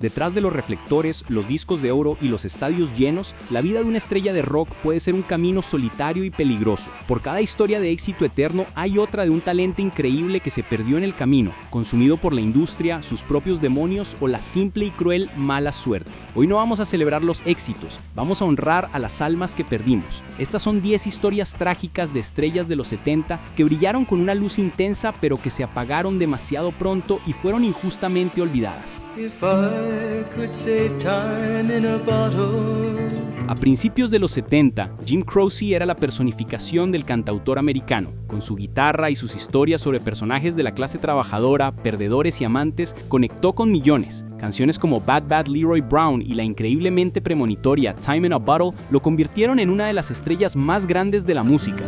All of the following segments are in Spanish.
Detrás de los reflectores, los discos de oro y los estadios llenos, la vida de una estrella de rock puede ser un camino solitario y peligroso. Por cada historia de éxito eterno hay otra de un talento increíble que se perdió en el camino, consumido por la industria, sus propios demonios o la simple y cruel mala suerte. Hoy no vamos a celebrar los éxitos, vamos a honrar a las almas que perdimos. Estas son 10 historias trágicas de estrellas de los 70 que brillaron con una luz intensa pero que se apagaron demasiado pronto y fueron injustamente olvidadas. A principios de los 70, Jim Croce era la personificación del cantautor americano. Con su guitarra y sus historias sobre personajes de la clase trabajadora, perdedores y amantes, conectó con millones. Canciones como Bad Bad Leroy Brown y la increíblemente premonitoria Time in a Bottle lo convirtieron en una de las estrellas más grandes de la música.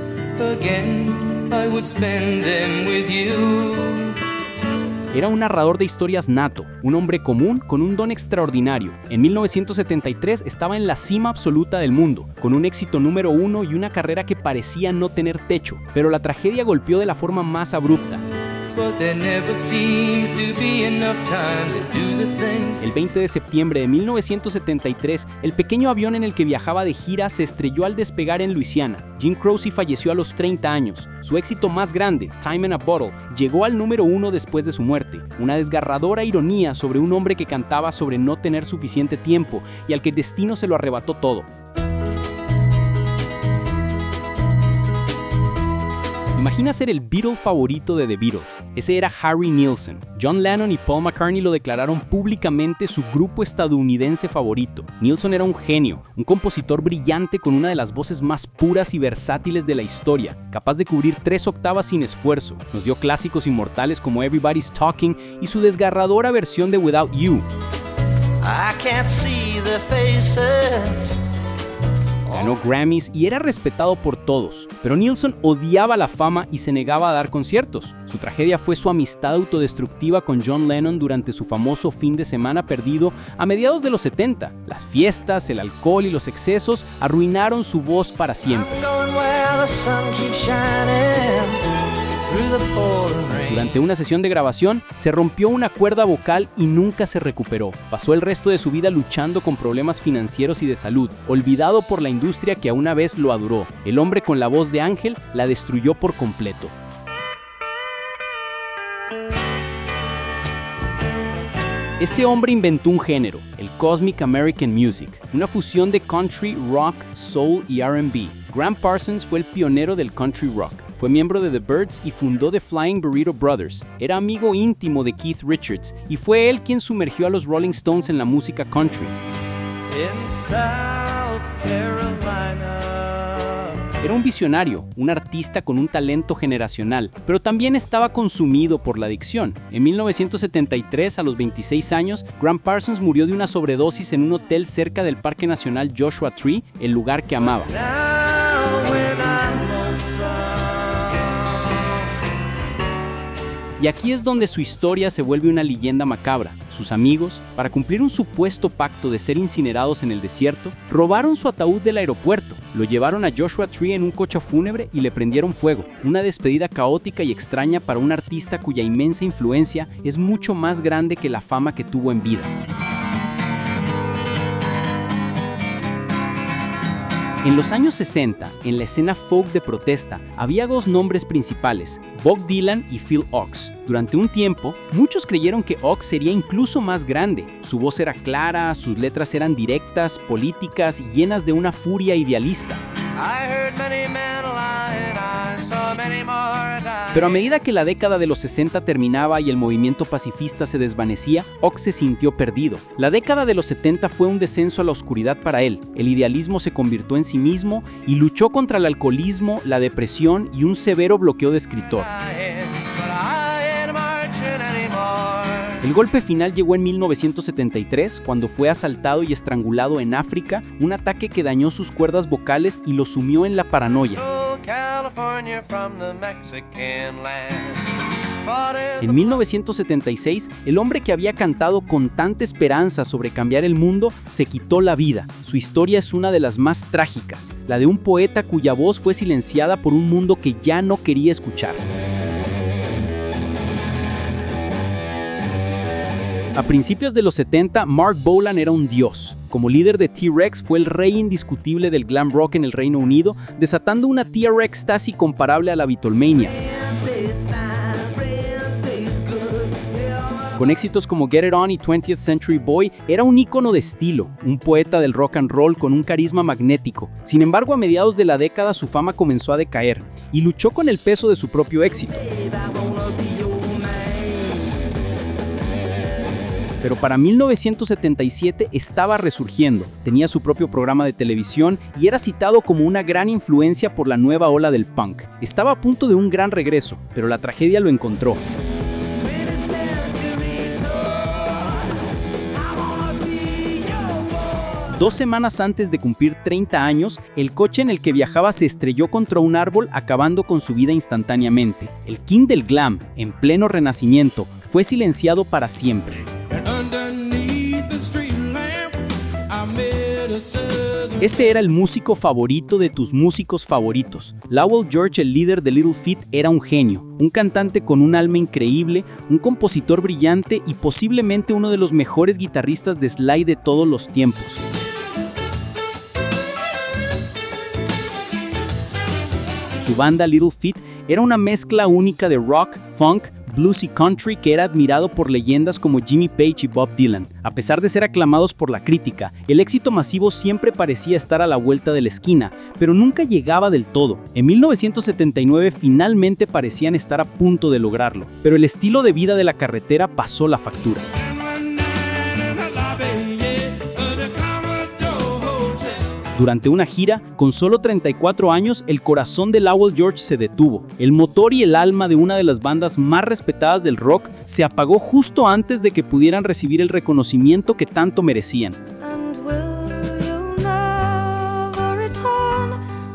Era un narrador de historias nato, un hombre común con un don extraordinario. En 1973 estaba en la cima absoluta del mundo, con un éxito número 1 y una carrera que parecía no tener techo, pero la tragedia golpeó de la forma más abrupta. El 20 de septiembre de 1973, el pequeño avión en el que viajaba de gira se estrelló al despegar en Luisiana. Jim Croce falleció a los 30 años. Su éxito más grande, Time in a Bottle, llegó al número 1 después de su muerte. Una desgarradora ironía sobre un hombre que cantaba sobre no tener suficiente tiempo y al que el destino se lo arrebató todo. Imagina ser el Beatle favorito de The Beatles. Ese era Harry Nilsson. John Lennon y Paul McCartney lo declararon públicamente su grupo estadounidense favorito. Nilsson era un genio, un compositor brillante con una de las voces más puras y versátiles de la historia, capaz de cubrir 3 octavas sin esfuerzo. Nos dio clásicos inmortales como Everybody's Talking y su desgarradora versión de Without You. I can't see the faces. Ganó Grammys y era respetado por todos, pero Nilsson odiaba la fama y se negaba a dar conciertos. Su tragedia fue su amistad autodestructiva con John Lennon durante su famoso fin de semana perdido a mediados de los 70. Las fiestas, el alcohol y los excesos arruinaron su voz para siempre. Durante una sesión de grabación, se rompió una cuerda vocal y nunca se recuperó. Pasó el resto de su vida luchando con problemas financieros y de salud, olvidado por la industria que a una vez lo adoró. El hombre con la voz de ángel la destruyó por completo. Este hombre inventó un género, el Cosmic American Music, una fusión de country, rock, soul y R&B. Gram Parsons fue el pionero del country rock. Fue miembro de The Byrds y fundó The Flying Burrito Brothers. Era amigo íntimo de Keith Richards y fue él quien sumergió a los Rolling Stones en la música country. Era un visionario, un artista con un talento generacional, pero también estaba consumido por la adicción. En 1973, a los 26 años, Gram Parsons murió de una sobredosis en un hotel cerca del Parque Nacional Joshua Tree, el lugar que amaba. Y aquí es donde su historia se vuelve una leyenda macabra. Sus amigos, para cumplir un supuesto pacto de ser incinerados en el desierto, robaron su ataúd del aeropuerto, lo llevaron a Joshua Tree en un coche fúnebre y le prendieron fuego. Una despedida caótica y extraña para un artista cuya inmensa influencia es mucho más grande que la fama que tuvo en vida. En los años 60, en la escena folk de protesta, había 2 nombres principales, Bob Dylan y Phil Ochs. Durante un tiempo, muchos creyeron que Ochs sería incluso más grande. Su voz era clara, sus letras eran directas, políticas y llenas de una furia idealista. Pero a medida que la década de los 60 terminaba y el movimiento pacifista se desvanecía, Ochs se sintió perdido. La década de los 70 fue un descenso a la oscuridad para él. El idealismo se convirtió en sí mismo y luchó contra el alcoholismo, la depresión y un severo bloqueo de escritor. El golpe final llegó en 1973, cuando fue asaltado y estrangulado en África, un ataque que dañó sus cuerdas vocales y lo sumió en la paranoia. En 1976, el hombre que había cantado con tanta esperanza sobre cambiar el mundo se quitó la vida. Su historia es una de las más trágicas, la de un poeta cuya voz fue silenciada por un mundo que ya no quería escuchar. A principios de los 70, Mark Bolan era un dios. Como líder de T-Rex, fue el rey indiscutible del glam rock en el Reino Unido, desatando una TRX Stasi comparable a la Beatlemania. Con éxitos como Get It On y 20th Century Boy, era un ícono de estilo, un poeta del rock and roll con un carisma magnético. Sin embargo, a mediados de la década su fama comenzó a decaer y luchó con el peso de su propio éxito. Pero para 1977 estaba resurgiendo, tenía su propio programa de televisión y era citado como una gran influencia por la nueva ola del punk. Estaba a punto de un gran regreso, pero la tragedia lo encontró. Dos semanas antes de cumplir 30 años, el coche en el que viajaba se estrelló contra un árbol, acabando con su vida instantáneamente. El king del glam, en pleno renacimiento, fue silenciado para siempre. Este era el músico favorito de tus músicos favoritos. Lowell George, el líder de Little Feat, era un genio, un cantante con un alma increíble, un compositor brillante y posiblemente uno de los mejores guitarristas de slide de todos los tiempos. Su banda Little Feat era una mezcla única de rock, funk, blues y country que era admirado por leyendas como Jimmy Page y Bob Dylan. A pesar de ser aclamados por la crítica, el éxito masivo siempre parecía estar a la vuelta de la esquina, pero nunca llegaba del todo. En 1979 finalmente parecían estar a punto de lograrlo, pero el estilo de vida de la carretera pasó la factura. Durante una gira, con solo 34 años, el corazón de Lowell George se detuvo. El motor y el alma de una de las bandas más respetadas del rock se apagó justo antes de que pudieran recibir el reconocimiento que tanto merecían.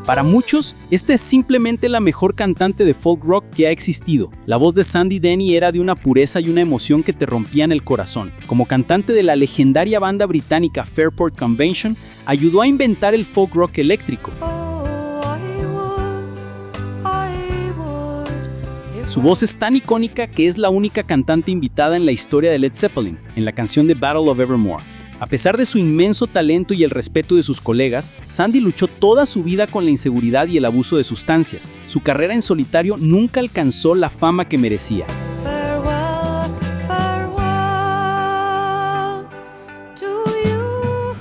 Para muchos, esta es simplemente la mejor cantante de folk rock que ha existido. La voz de Sandy Denny era de una pureza y una emoción que te rompían el corazón. Como cantante de la legendaria banda británica Fairport Convention, ayudó a inventar el folk rock eléctrico. Su voz es tan icónica que es la única cantante invitada en la historia de Led Zeppelin, en la canción The Battle of Evermore. A pesar de su inmenso talento y el respeto de sus colegas, Sandy luchó toda su vida con la inseguridad y el abuso de sustancias. Su carrera en solitario nunca alcanzó la fama que merecía.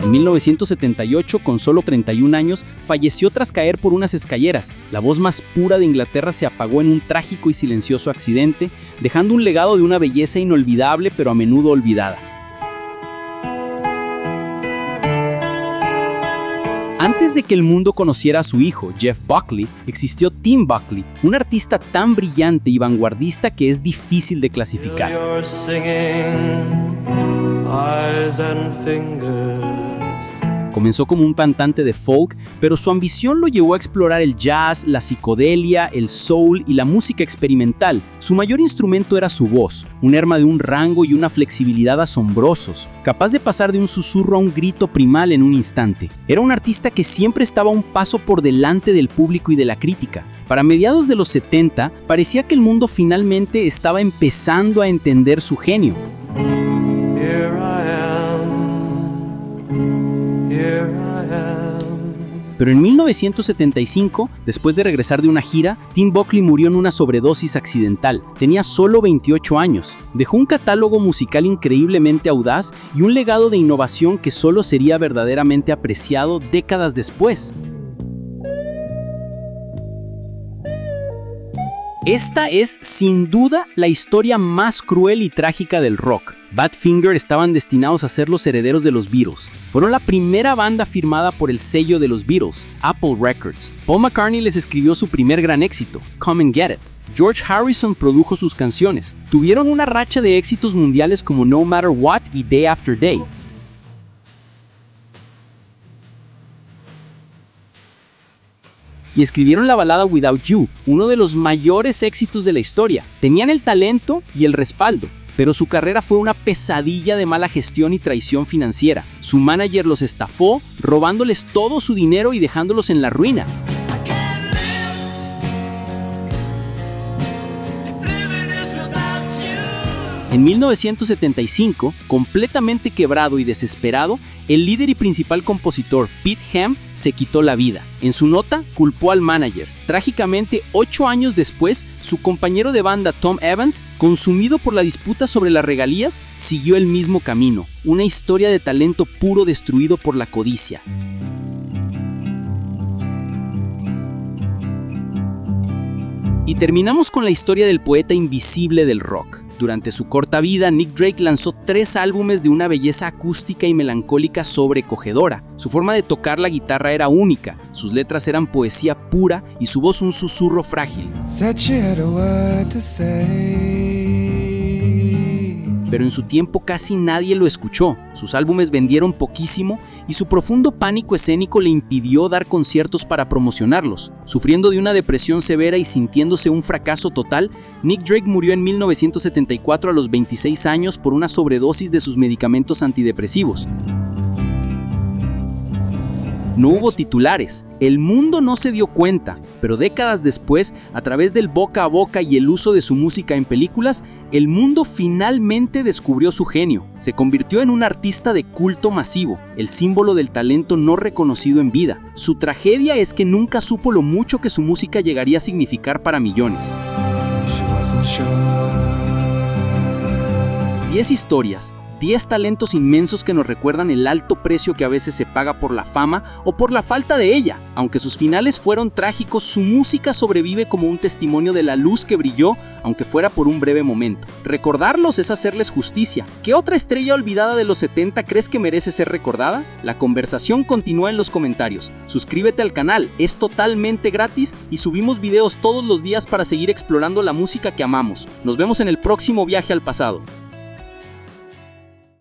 En 1978, con solo 31 años, falleció tras caer por unas escaleras. La voz más pura de Inglaterra se apagó en un trágico y silencioso accidente, dejando un legado de una belleza inolvidable pero a menudo olvidada. Antes de que el mundo conociera a su hijo, Jeff Buckley, existió Tim Buckley, un artista tan brillante y vanguardista que es difícil de clasificar. Comenzó como un cantante de folk, pero su ambición lo llevó a explorar el jazz, la psicodelia, el soul y la música experimental. Su mayor instrumento era su voz, un arma de un rango y una flexibilidad asombrosos, capaz de pasar de un susurro a un grito primal en un instante. Era un artista que siempre estaba un paso por delante del público y de la crítica. Para mediados de los 70, parecía que el mundo finalmente estaba empezando a entender su genio. Pero en 1975, después de regresar de una gira, Tim Buckley murió en una sobredosis accidental. Tenía solo 28 años. Dejó un catálogo musical increíblemente audaz y un legado de innovación que solo sería verdaderamente apreciado décadas después. Esta es, sin duda, la historia más cruel y trágica del rock. Badfinger estaban destinados a ser los herederos de los Beatles. Fueron la primera banda firmada por el sello de los Beatles, Apple Records. Paul McCartney les escribió su primer gran éxito, Come and Get It. George Harrison produjo sus canciones. Tuvieron una racha de éxitos mundiales como No Matter What y Day After Day. Y escribieron la balada Without You, uno de los mayores éxitos de la historia. Tenían el talento y el respaldo, pero su carrera fue una pesadilla de mala gestión y traición financiera. Su manager los estafó, robándoles todo su dinero y dejándolos en la ruina. En 1975, completamente quebrado y desesperado, el líder y principal compositor Pete Ham se quitó la vida. En su nota, culpó al manager. Trágicamente, 8 años después, su compañero de banda Tom Evans, consumido por la disputa sobre las regalías, siguió el mismo camino. Una historia de talento puro destruido por la codicia. Y terminamos con la historia del poeta invisible del rock. Durante su corta vida, Nick Drake lanzó 3 álbumes de una belleza acústica y melancólica sobrecogedora. Su forma de tocar la guitarra era única, sus letras eran poesía pura y su voz un susurro frágil. Pero en su tiempo casi nadie lo escuchó, sus álbumes vendieron poquísimo y su profundo pánico escénico le impidió dar conciertos para promocionarlos. Sufriendo de una depresión severa y sintiéndose un fracaso total, Nick Drake murió en 1974 a los 26 años por una sobredosis de sus medicamentos antidepresivos. No hubo titulares, el mundo no se dio cuenta, pero décadas después, a través del boca a boca y el uso de su música en películas, el mundo finalmente descubrió su genio. Se convirtió en un artista de culto masivo, el símbolo del talento no reconocido en vida. Su tragedia es que nunca supo lo mucho que su música llegaría a significar para millones. 10 historias. 10 talentos inmensos que nos recuerdan el alto precio que a veces se paga por la fama o por la falta de ella. Aunque sus finales fueron trágicos, su música sobrevive como un testimonio de la luz que brilló, aunque fuera por un breve momento. Recordarlos es hacerles justicia. ¿Qué otra estrella olvidada de los 70 crees que merece ser recordada? La conversación continúa en los comentarios. Suscríbete al canal, es totalmente gratis y subimos videos todos los días para seguir explorando la música que amamos. Nos vemos en el próximo viaje al pasado.